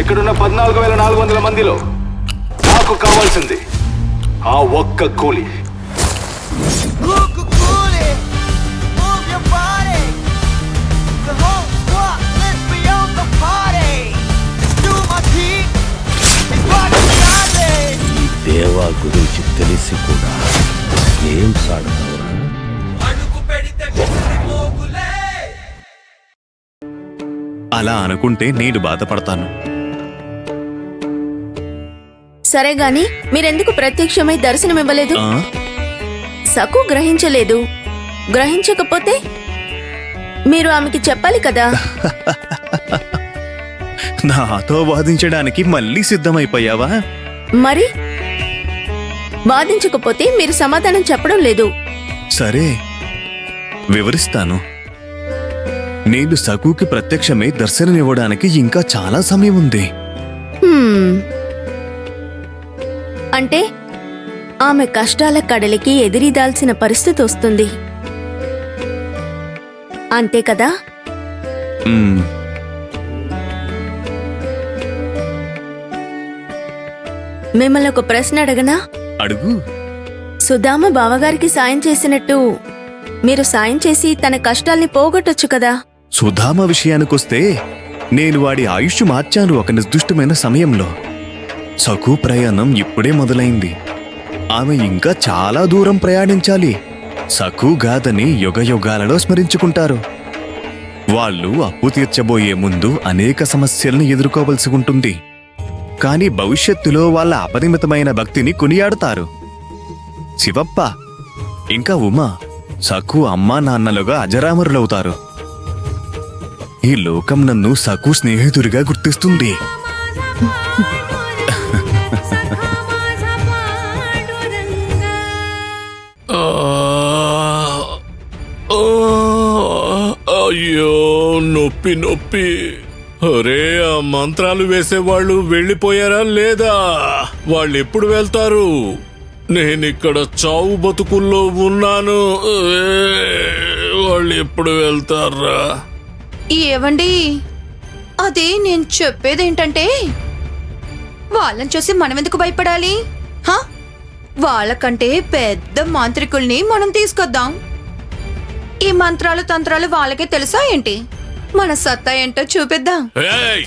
ఇక్కడున్న 14,400 మందిలో నాకు కావాల్సింది ఆ ఒక్క కూలి. దేవా గురించి తెలిసి కూడా ఏం సాడతావురా? అలా అనుకుంటే నేను బాధపడతాను. సరే గాని మీరెందుకు ప్రత్యక్షమై దర్శనమివ్వలేదు? ఆ? సకు గ్రహించలేదు. గ్రహించకపోతే మీరు ఆమెకి చెప్పాలి కదా. నాతో వాదించడానికి మళ్ళీ సిద్ధమైపోయావా? మరి వాదించకపోతే మీరు సమాధానం చెప్పడం లేదు. సరే, వివరిస్తాను. నేను సకుకి ప్రత్యక్షమై దర్శనమివ్వడానికి ఇంకా చాలా సమయం ఉంది. అంటే ఆమె కష్టాల కడలికి ఎదిరిదాల్సిన పరిస్థితి వస్తుంది, అంతే కదా? మ్మ్. మిమ్మల్ని ఒక ప్రశ్న అడగనా? అడుగు. సుధామ బావగారికి సాయం చేసినట్టు మీరు సాయం చేసి తన కష్టాల్ని పోగొట్టొచ్చు కదా. సుధామ విషయానికొస్తే నేను వాడి ఆయుష్ మార్చాను ఒక నిర్దిష్టమైన సమయంలో. సకు ప్రయాణం ఇప్పుడే మొదలైంది. ఆమె ఇంకా చాలా దూరం ప్రయాణించాలి. సకు గాథని యుగయుగాలలో స్మరించుకుంటారు. వాళ్ళు అప్పు తీర్చబోయే ముందు అనేక సమస్యలను ఎదుర్కోవలసి ఉంటుంది. కాని భవిష్యత్తులో వాళ్ళ అపరిమితమైన భక్తిని కొనియాడతారు. శివప్ప ఇంకా ఉమా సకు అమ్మా నాన్నలుగా అజరామరులవుతారు. ఈ లోకం నన్ను సకు స్నేహితుడిగా గుర్తిస్తుంది. అయ్యో నొప్పి నొప్పి. అరే, ఆ మంత్రాలు వేసేవాళ్ళు వెళ్ళిపోయారా లేదా? వాళ్ళు ఎప్పుడు వెళ్తారు? నేనిక్కడ చావు బతుకుల్లో ఉన్నాను. వాళ్ళు ఎప్పుడు వెళ్తారా? ఏవండి, అదే నేను చెప్పేదేంటంటే వాళ్ళని చూసి మనం ఎందుకు భయపడాలి? వాళ్ళకంటే పెద్ద మాంత్రికుల్ని మనం తీసుకొద్దాం. ఈ మంత్రాలు తంత్రాలు వాళ్ళకే తెలుసా ఏంటి? మన సత్తా ఏంటో చూపిద్దాం. ఏయ్!